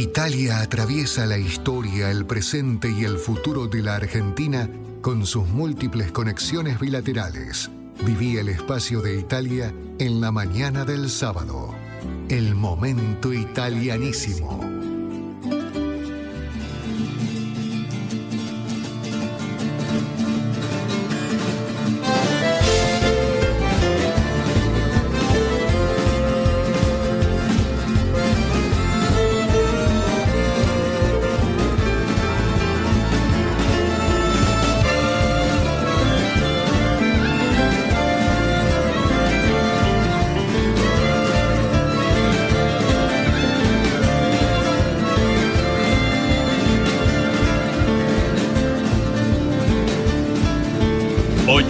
Italia atraviesa la historia, el presente y el futuro de la Argentina con sus múltiples conexiones bilaterales. Viví el espacio de Italia en la mañana del sábado. El momento italianísimo.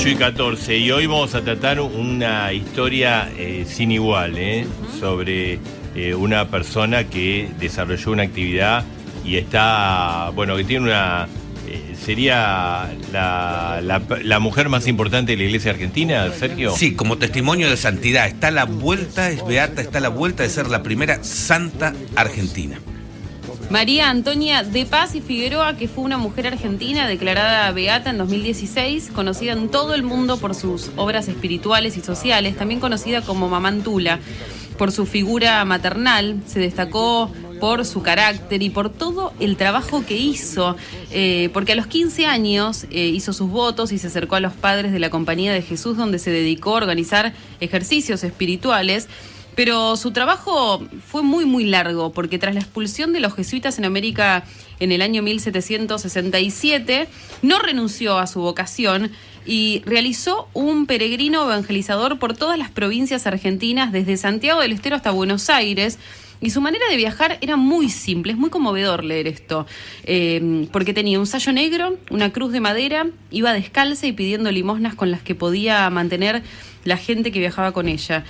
Y 14, y hoy vamos a tratar una historia sin igual, sobre una persona que desarrolló una actividad y está, bueno, que tiene una, sería la mujer más importante de la Iglesia Argentina, Sergio. Sí, como testimonio de santidad, está a la vuelta, es beata, está a la vuelta de ser la primera santa argentina. María Antonia de Paz y Figueroa, que fue una mujer argentina declarada beata en 2016, conocida en todo el mundo por sus obras espirituales y sociales, también conocida como Mamá Antula. Por su figura maternal, se destacó por su carácter y por todo el trabajo que hizo, porque a los 15 años hizo sus votos y se acercó a los padres de la Compañía de Jesús, donde se dedicó a organizar ejercicios espirituales. Pero su trabajo fue muy, muy largo, porque tras la expulsión de los jesuitas en América en el año 1767, no renunció a su vocación y realizó un peregrino evangelizador por todas las provincias argentinas, desde Santiago del Estero hasta Buenos Aires. Y su manera de viajar era muy simple, es muy conmovedor leer esto, porque tenía un sayo negro, una cruz de madera, iba descalza y pidiendo limosnas con las que podía mantener la gente que viajaba con ella.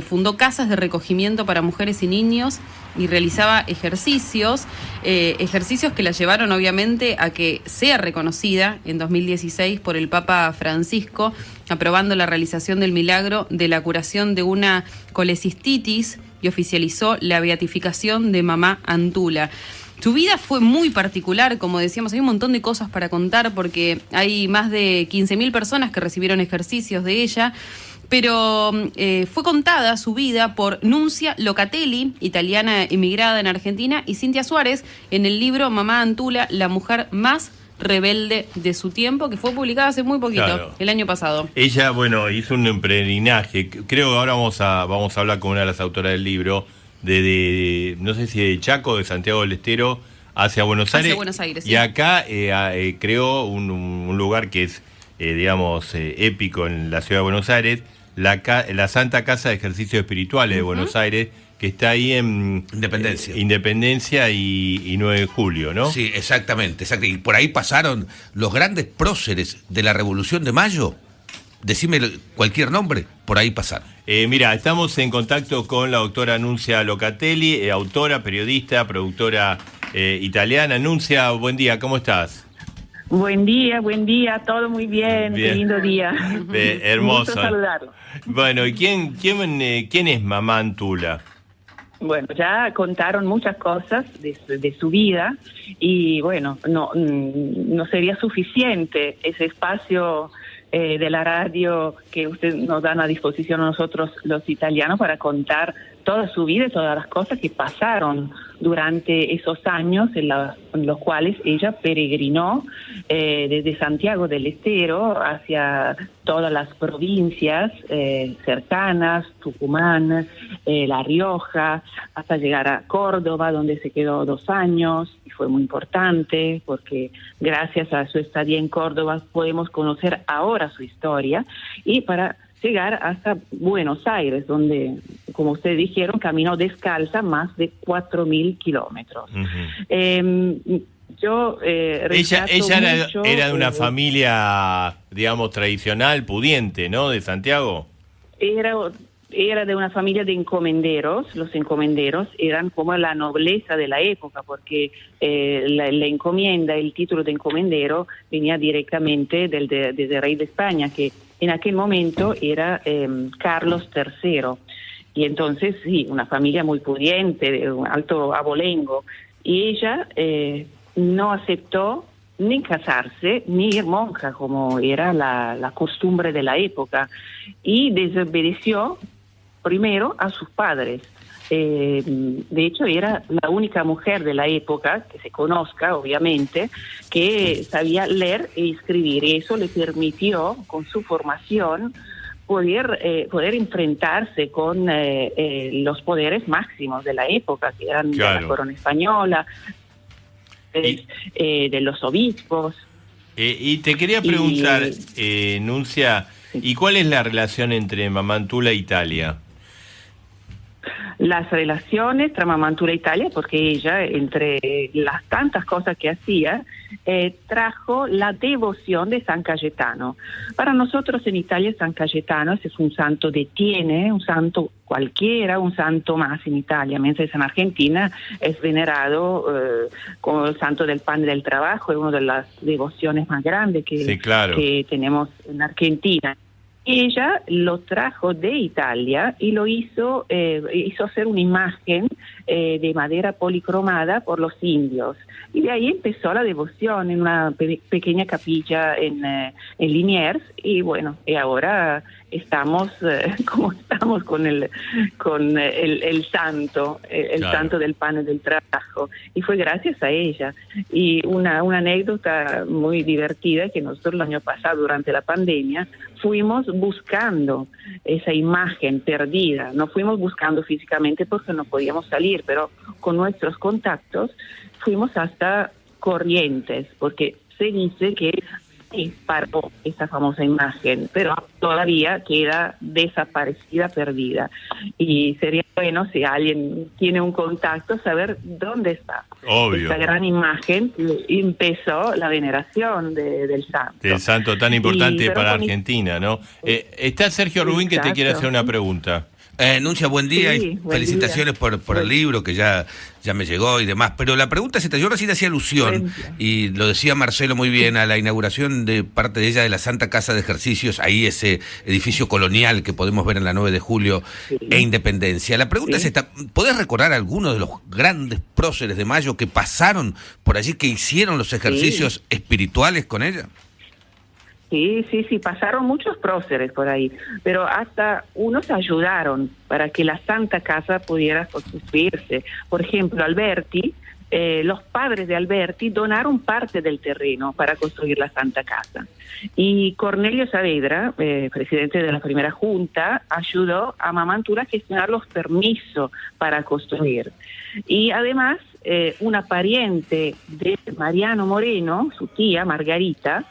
Fundó casas de recogimiento para mujeres y niños y realizaba ejercicios que la llevaron obviamente a que sea reconocida en 2016 por el Papa Francisco, aprobando la realización del milagro de la curación de una colecistitis y oficializó la beatificación de Mamá Antula. Su vida fue muy particular, como decíamos, hay un montón de cosas para contar porque hay más de 15.000 personas que recibieron ejercicios de ella, pero fue contada su vida por Nuncia Locatelli, italiana emigrada en Argentina, y Cintia Suárez en el libro Mamá Antula, la mujer más rebelde de su tiempo, que fue publicada hace muy poquito, claro, el año pasado. Ella, bueno, hizo un peregrinaje, creo que ahora vamos a hablar con una de las autoras del libro, de no sé si de Chaco, de Santiago del Estero, hacia Buenos Aires. Sí. Y acá creó un lugar que es, épico en la ciudad de Buenos Aires, la Santa Casa de Ejercicios Espirituales de Buenos Aires, que está ahí en Independencia y 9 de julio, ¿no? Sí, exactamente. Y por ahí pasaron los grandes próceres de la Revolución de Mayo. Decime cualquier nombre, por ahí pasaron. Mira, estamos en contacto con la doctora Nuncia Locatelli, autora, periodista, productora italiana. Nuncia, buen día, ¿cómo estás? Buen día, todo muy bien. Qué lindo día. Hermoso. Un gusto saludarlo. Bueno, ¿y quién es Mamá Antula? Bueno, ya contaron muchas cosas de su vida y bueno, no sería suficiente ese espacio de la radio que ustedes nos dan a disposición a nosotros los italianos para contar toda su vida y todas las cosas que pasaron durante esos años en los cuales ella peregrinó desde Santiago del Estero hacia todas las provincias cercanas, Tucumán, La Rioja, hasta llegar a Córdoba, donde se quedó 2 años, y fue muy importante porque gracias a su estadía en Córdoba podemos conocer ahora su historia, y para llegar hasta Buenos Aires, donde, como ustedes dijeron, caminó descalza más de 4.000 kilómetros. Ella era de una familia, digamos, tradicional, pudiente, ¿no?, de Santiago. Era de una familia de encomenderos. Los encomenderos eran como la nobleza de la época, porque la encomienda, el título de encomendero, venía directamente del rey de España, que en aquel momento era Carlos III. Y entonces, sí, una familia muy pudiente, de un alto abolengo. y ella no aceptó ni casarse ni ir monja, como era la costumbre de la época, y desobedeció primero a sus padres. De hecho, era la única mujer de la época, que se conozca, obviamente, que sabía leer e escribir. Y eso le permitió, con su formación, poder enfrentarse con los poderes máximos de la época, que eran de la corona española, de los obispos. Y te quería preguntar, Nuncia, ¿y cuál es la relación entre Mamantula e Italia? Las relaciones tra Mamantula e Italia, porque ella, entre las tantas cosas que hacía, trajo la devoción de San Cayetano. Para nosotros en Italia San Cayetano es un santo detiene, un santo cualquiera, un santo más en Italia, mientras en Argentina es venerado como el santo del pan y del trabajo, es una de las devociones más grandes que tenemos en Argentina. Ella lo trajo de Italia y lo hizo hacer una imagen de madera policromada por los indios. Y de ahí empezó la devoción en una pequeña capilla en Liniers. Y bueno, y ahora estamos como estamos con el santo, santo del pan y del trabajo. Y fue gracias a ella. Y una anécdota muy divertida que nosotros el año pasado, durante la pandemia, fuimos buscando esa imagen perdida. No fuimos buscando físicamente porque no podíamos salir, pero con nuestros contactos fuimos hasta Corrientes, porque se dice que disparó esa famosa imagen, pero todavía queda desaparecida, perdida. Y sería bueno, si alguien tiene un contacto, saber dónde está. Obvio. Esta gran imagen que empezó la veneración del santo. Del santo tan importante para Argentina, ¿no? Está Sergio Rubín que te quiere hacer una pregunta. Nuncia, buen día y buen felicitaciones día. por el libro que ya me llegó y demás. Pero la pregunta es esta, yo recién hacía alusión, y lo decía Marcelo muy bien, a la inauguración de parte de ella de la Santa Casa de Ejercicios, ahí ese edificio colonial que podemos ver en la 9 de julio e Independencia. La pregunta es esta, ¿podés recordar algunos de los grandes próceres de Mayo que pasaron por allí, que hicieron los ejercicios espirituales con ella? Sí, pasaron muchos próceres por ahí, pero hasta unos ayudaron para que la Santa Casa pudiera construirse. Por ejemplo, Alberti, los padres de Alberti donaron parte del terreno para construir la Santa Casa. Y Cornelio Saavedra, presidente de la primera junta, ayudó a Mamantula a gestionar los permisos para construir. Y además, una pariente de Mariano Moreno, su tía Margarita,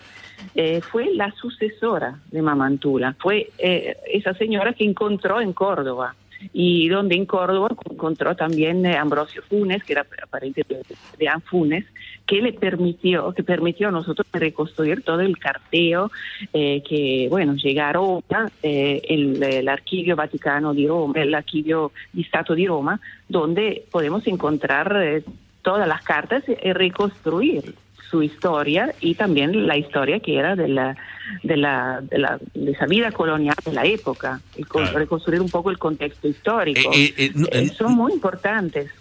fue la sucesora de Mamantula, fue esa señora que encontró en Córdoba, y donde en Córdoba encontró también Ambrosio Funes, que era pariente de Funes, que permitió a nosotros reconstruir todo el carteo, que bueno, llega a Roma, el Archivio Vaticano di Roma, el Archivio di Stato di Roma, donde podemos encontrar todas las cartas y reconstruir su historia y también la historia que era de esa vida colonial de la época, reconstruir un poco el contexto histórico. Son muy importantes.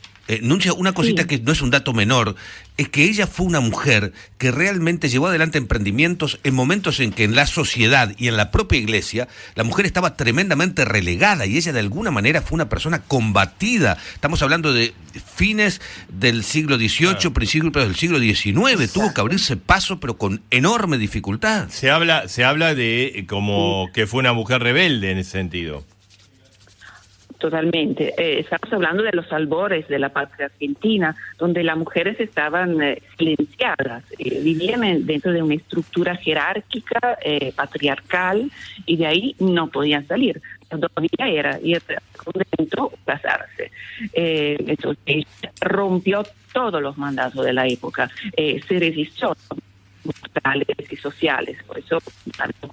Nuncia, una cosita que no es un dato menor, es que ella fue una mujer que realmente llevó adelante emprendimientos en momentos en que en la sociedad y en la propia iglesia la mujer estaba tremendamente relegada, y ella de alguna manera fue una persona combatida. Estamos hablando de fines del siglo XVIII, principios del siglo XIX, tuvo que abrirse paso pero con enorme dificultad. Se habla de como que fue una mujer rebelde en ese sentido. Totalmente. Estamos hablando de los albores de la patria argentina, donde las mujeres estaban silenciadas, vivían dentro de una estructura jerárquica, patriarcal, y de ahí no podían salir. Todavía era ir al convento o casarse. Entonces rompió todos los mandatos de la época, se resistió culturales y sociales, por eso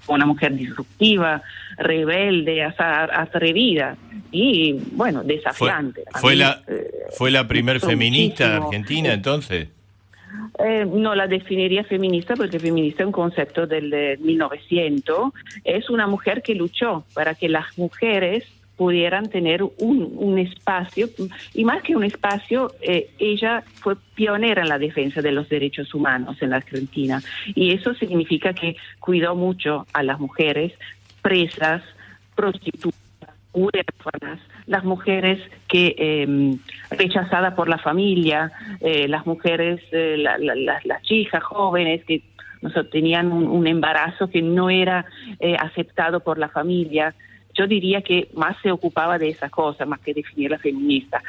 fue una mujer disruptiva, rebelde, atrevida y bueno, desafiante. ¿Fue la primer feminista de Argentina entonces? No la definiría feminista, porque feminista es un concepto del 1900, es una mujer que luchó para que las mujeres pudieran tener un espacio, y más que un espacio, ella fue pionera en la defensa de los derechos humanos en la Argentina, y eso significa que cuidó mucho a las mujeres presas, prostitutas, huérfanas, las mujeres que rechazadas por la familia, las mujeres, las hijas jóvenes que tenían un embarazo que no era aceptado por la familia. Yo diría que más se ocupaba de esas cosas, más que definirla feminista.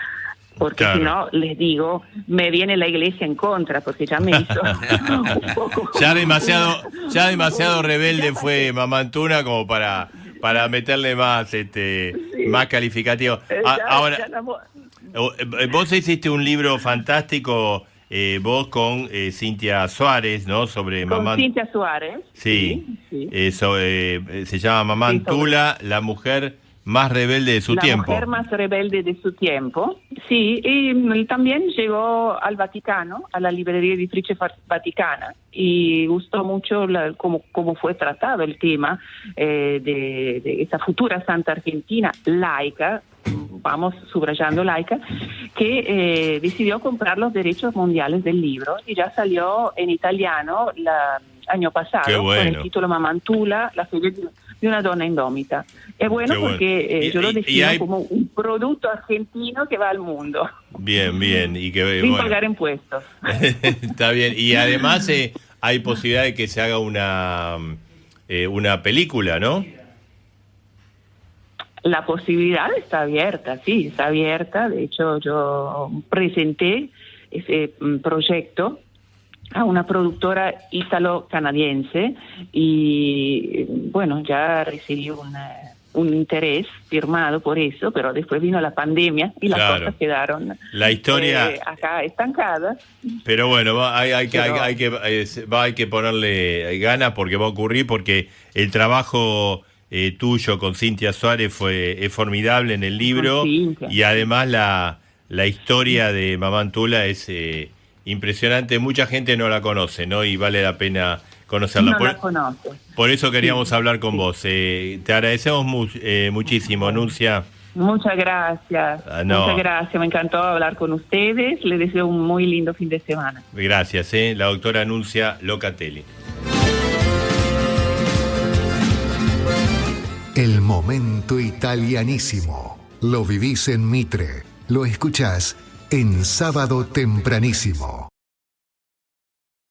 Porque claro. Si no, les digo, me viene la iglesia en contra, porque ya me hizo un poco... Ya demasiado rebelde fue Mamá Antuna como para meterle más más calificativo. Ahora, vos hiciste un libro fantástico, vos con Cintia Suárez, ¿no? Sobre Con Cintia Suárez. Sí. Se llama Mamá Antula, la mujer más rebelde de su tiempo. La mujer más rebelde de su tiempo, sí, y también llegó al Vaticano, a la librería editrice Vaticana, y gustó mucho cómo fue tratado el tema de esa futura santa argentina laica, vamos subrayando laica, que decidió comprar los derechos mundiales del libro, y ya salió en italiano año pasado, Qué bueno. con el título Mamma Antula, la figlia di una donna indómita. Es bueno porque yo lo defino como un producto argentino que va al mundo. Bien. Y que, sin pagar impuestos. Está bien. Y además hay posibilidad de que se haga una película, ¿no? La posibilidad está abierta, sí, está abierta. De hecho, yo presenté ese proyecto a una productora ítalo-canadiense y, bueno, ya recibí un interés firmado por eso, pero después vino la pandemia y las cosas quedaron la historia acá estancadas. Pero bueno, hay que ponerle ganas porque va a ocurrir, porque el trabajo tuyo con Cintia Suárez es formidable en el libro, y además la historia de Mamá Antula es impresionante. Mucha gente no la conoce, ¿no? Y vale la pena conocerla. No la conoce. Por eso queríamos hablar con vos. Te agradecemos muchísimo, Nuncia. Muchas gracias. Muchas gracias. Me encantó hablar con ustedes. Les deseo un muy lindo fin de semana. Gracias, la doctora Nuncia Locatelli. El momento italianísimo. Lo vivís en Mitre. Lo escuchás en Sábado Tempranísimo.